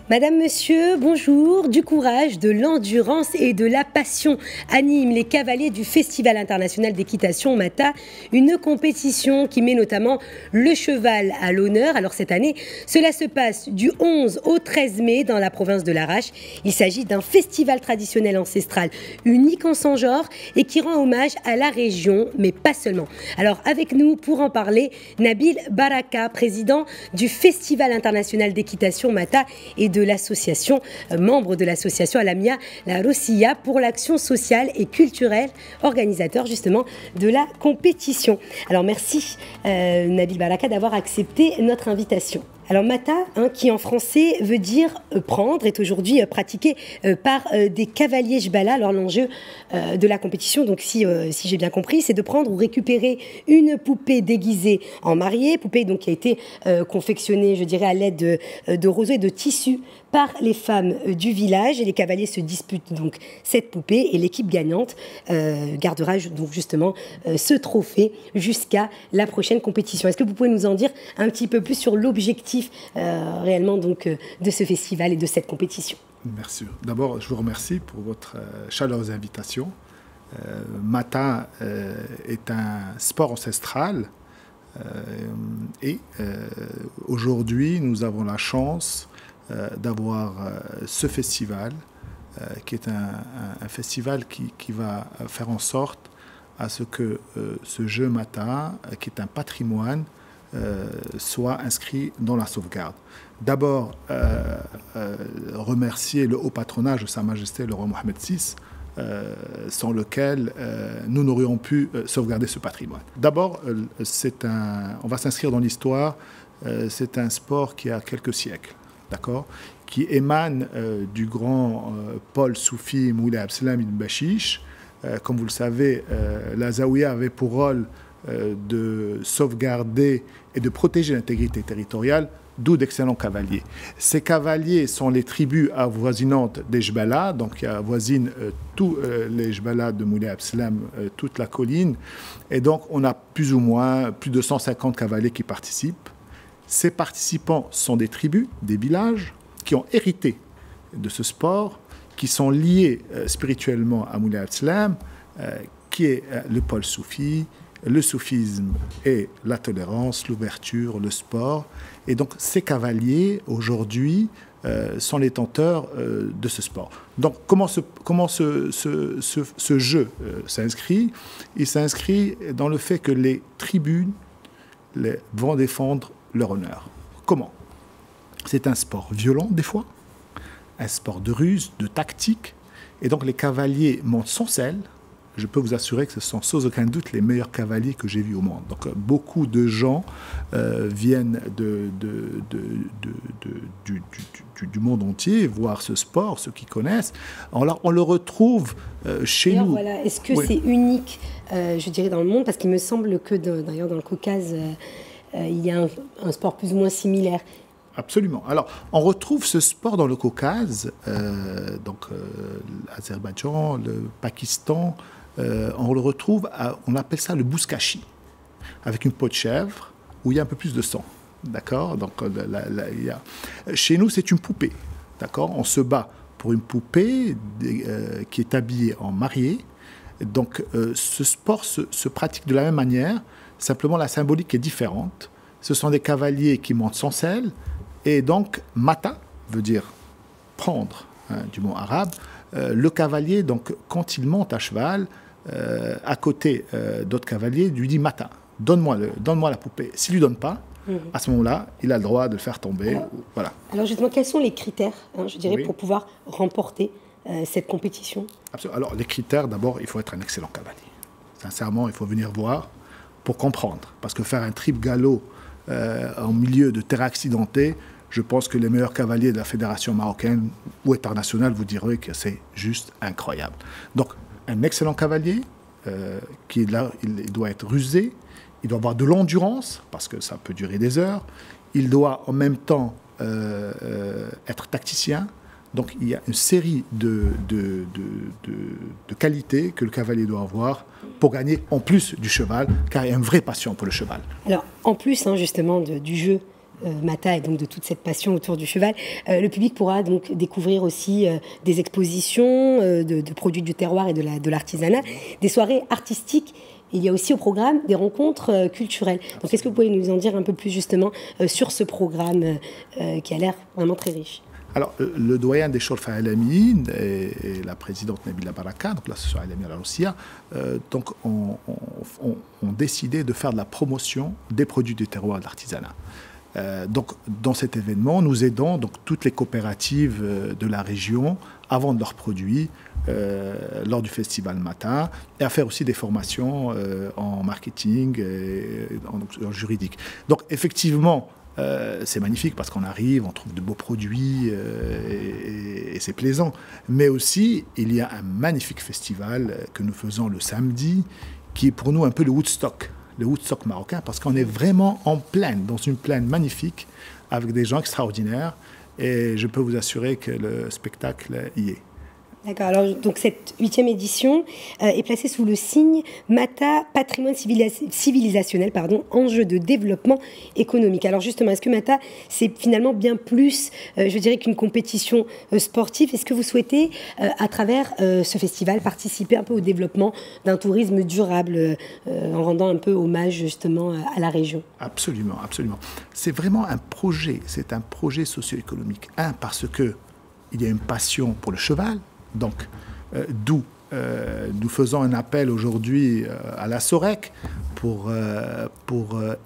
Madame, monsieur, bonjour. Du courage, de l'endurance et de la passion animent les cavaliers du Festival international d'équitation Mata, une compétition qui met notamment le cheval à l'honneur. Alors cette année, cela se passe du 11 au 13 mai dans la province de l'Arrache. Il s'agit d'un festival traditionnel ancestral unique en son genre et qui rend hommage à la région, mais pas seulement. Alors avec nous pour en parler, Nabil Baraka, président du Festival international d'équitation Mata et de l'association, membre de l'association Alamia La Rossiya pour l'action sociale et culturelle, organisateur justement de la compétition. Alors merci Nabil Baraka d'avoir accepté notre invitation. Alors Mata, qui en français veut dire prendre, est aujourd'hui pratiqué par des cavaliers Jbala. Alors l'enjeu de la compétition, donc si j'ai bien compris, c'est de prendre ou récupérer une poupée déguisée en mariée, poupée donc qui a été confectionnée, je dirais, à l'aide de roseaux et de tissus par les femmes du village. Et les cavaliers se disputent donc cette poupée et l'équipe gagnante gardera donc justement ce trophée jusqu'à la prochaine compétition. Est-ce que vous pouvez nous en dire un petit peu plus sur l'objectif réellement donc de ce festival et de cette compétition? Merci. D'abord, je vous remercie pour votre chaleureuse invitation. Mata est un sport ancestral et aujourd'hui, nous avons la chance d'avoir ce festival qui est un festival qui va faire en sorte à ce que ce jeu Mata, qui est un patrimoine, soit inscrit dans la sauvegarde. D'abord, remercier le haut patronage de Sa Majesté le roi Mohamed VI, sans lequel nous n'aurions pu sauvegarder ce patrimoine. D'abord, on va s'inscrire dans l'histoire, c'est un sport qui a quelques siècles, d'accord, qui émane du grand Paul Soufi Moulay Abdeslam ibn Bachiche. Comme vous le savez, la Zaouïa avait pour rôle de sauvegarder et de protéger l'intégrité territoriale, d'où d'excellents cavaliers. Ces cavaliers sont les tribus avoisinantes des Jbala, donc qui avoisinent tous les Jbala de Moulay Abdeslam, toute la colline, et donc on a plus ou moins plus de 150 cavaliers qui participent. Ces participants sont des tribus, des villages, qui ont hérité de ce sport, qui sont liés spirituellement à Moulay Abdeslam, qui est le pôle soufi, le soufisme et la tolérance, l'ouverture, le sport. Et donc ces cavaliers, aujourd'hui, sont les tenteurs de ce sport. Donc comment ce jeu s'inscrit? Il s'inscrit dans le fait que les tribunes vont défendre leur honneur. Comment? C'est un sport violent des fois, un sport de ruse, de tactique. Et donc les cavaliers montent sans selle. Je peux vous assurer que ce sont sans aucun doute les meilleurs cavaliers que j'ai vus au monde. Donc beaucoup de gens viennent du monde entier voir ce sport, ceux qui connaissent. On le retrouve chez nous. Voilà. Est-ce que c'est unique, je dirais, dans le monde? Parce qu'il me semble que d'ailleurs dans le Caucase, il y a un sport plus ou moins similaire. Absolument. Alors, on retrouve ce sport dans le Caucase, l'Azerbaïdjan, le Pakistan. On le retrouve, on appelle ça le bouskashi, avec une peau de chèvre où il y a un peu plus de sang. D'accord? Donc, chez nous, c'est une poupée. D'accord? On se bat pour une poupée qui est habillée en mariée. Donc, ce sport se pratique de la même manière, simplement la symbolique est différente. Ce sont des cavaliers qui montent sans selle. Et donc, mata veut dire prendre, du mot arabe. Le cavalier, donc, quand il monte à cheval, à côté d'autres cavaliers, lui dit mata, donne-moi la poupée. S'il ne lui donne pas, à ce moment-là, il a le droit de le faire tomber. Voilà. Alors justement, quels sont les critères, je dirais, pour pouvoir remporter cette compétition? Absolument. Alors les critères, d'abord, il faut être un excellent cavalier. Sincèrement, il faut venir voir pour comprendre. Parce que faire un trip galop en milieu de terre accidentée, je pense que les meilleurs cavaliers de la fédération marocaine ou internationale vous diraient que c'est juste incroyable. Donc, un excellent cavalier, il doit être rusé, il doit avoir de l'endurance, parce que ça peut durer des heures, il doit en même temps être tacticien. Donc, il y a une série de qualités que le cavalier doit avoir pour gagner, en plus du cheval, car il y a une vraie passion pour le cheval. Alors, en plus, justement, du jeu Mata et donc de toute cette passion autour du cheval, le public pourra donc découvrir aussi des expositions de produits du terroir et de l'artisanat, des soirées artistiques. Il y a aussi au programme des rencontres culturelles. Donc, est-ce que vous pouvez nous en dire un peu plus justement sur ce programme qui a l'air vraiment très riche? Alors, le doyen des Chorfa Alamin et la présidente Nabila Baraka, donc l'association Alamin Al-Roussia, donc ont décidé de faire de la promotion des produits du terroir et de l'artisanat. Donc, dans cet événement, nous aidons donc toutes les coopératives de la région à vendre leurs produits lors du festival Mata et à faire aussi des formations en marketing et en juridique. Donc, effectivement, c'est magnifique parce qu'on arrive, on trouve de beaux produits et c'est plaisant. Mais aussi, il y a un magnifique festival que nous faisons le samedi qui est pour nous un peu le Woodstock marocain, parce qu'on est vraiment en plaine, dans une plaine magnifique, avec des gens extraordinaires, et je peux vous assurer que le spectacle y est. D'accord, alors donc cette 8e édition est placée sous le signe Mata, patrimoine civilisationnel, enjeu de développement économique. Alors justement, est-ce que Mata, c'est finalement bien plus, je dirais, qu'une compétition sportive? Est-ce que vous souhaitez, à travers ce festival, participer un peu au développement d'un tourisme durable, en rendant un peu hommage justement à la région? Absolument, absolument. C'est vraiment un projet, c'est un projet socio-économique. Parce que il y a une passion pour le cheval. Donc, d'où nous faisons un appel aujourd'hui à la SOREC pour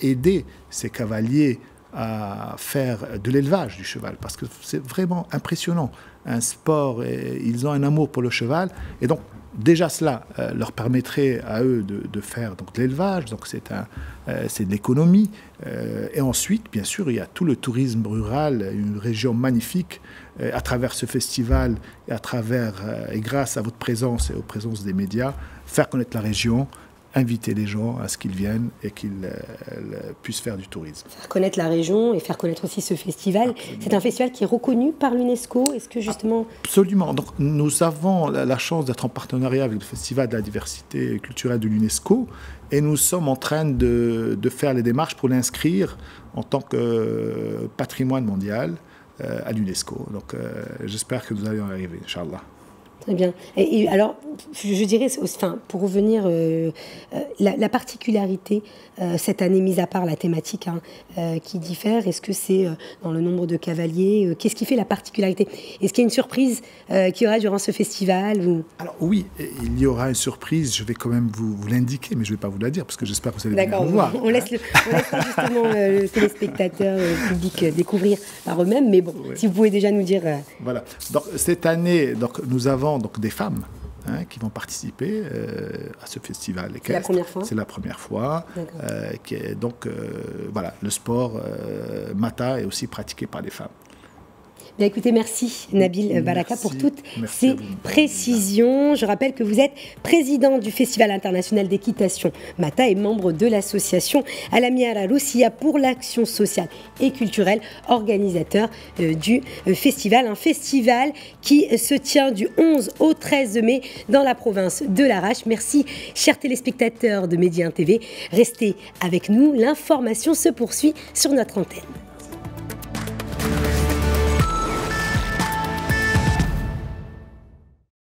aider ces cavaliers à faire de l'élevage du cheval, parce que c'est vraiment impressionnant. Un sport, ils ont un amour pour le cheval, et donc déjà cela leur permettrait à eux de faire donc, de l'élevage, donc c'est de l'économie. Et ensuite, bien sûr, il y a tout le tourisme rural, une région magnifique, à travers ce festival et grâce à votre présence et aux présences des médias, faire connaître la région, inviter les gens à ce qu'ils viennent et qu'ils puissent faire du tourisme. Faire connaître la région et faire connaître aussi ce festival. Absolument. C'est un festival qui est reconnu par l'UNESCO. Est-ce que justement... Absolument. Donc, nous avons la chance d'être en partenariat avec le Festival de la diversité culturelle de l'UNESCO et nous sommes en train de faire les démarches pour l'inscrire en tant que patrimoine mondial à l'UNESCO. Donc, j'espère que nous allons y arriver, Inch'Allah. Très bien. Et alors, je dirais, enfin, pour revenir, la particularité cette année, mis à part la thématique qui diffère, est-ce que c'est dans le nombre de cavaliers? Qu'est-ce qui fait la particularité? Est-ce qu'il y a une surprise qu'il y aura durant ce festival ou... Alors oui, il y aura une surprise. Je vais quand même vous l'indiquer, mais je ne vais pas vous la dire parce que j'espère que vous allez venir me voir. On laisse justement le téléspectateur, le public découvrir par eux-mêmes. Mais bon, oui. Si vous pouvez déjà nous dire... Voilà. Donc cette année, nous avons donc des femmes qui vont participer à ce festival. C'est la première fois? C'est la première fois. Donc voilà, le sport Mata est aussi pratiqué par les femmes. Bien, écoutez, merci Nabil Baraka pour toutes ces précisions. Je rappelle que vous êtes président du Festival international d'équitation Mata et membre de l'association Alamia Al-Roussia pour l'action sociale et culturelle, organisateur du festival. Un festival qui se tient du 11 au 13 mai dans la province de l'Arrache. Merci, chers téléspectateurs de Média 1 TV. Restez avec nous, l'information se poursuit sur notre antenne.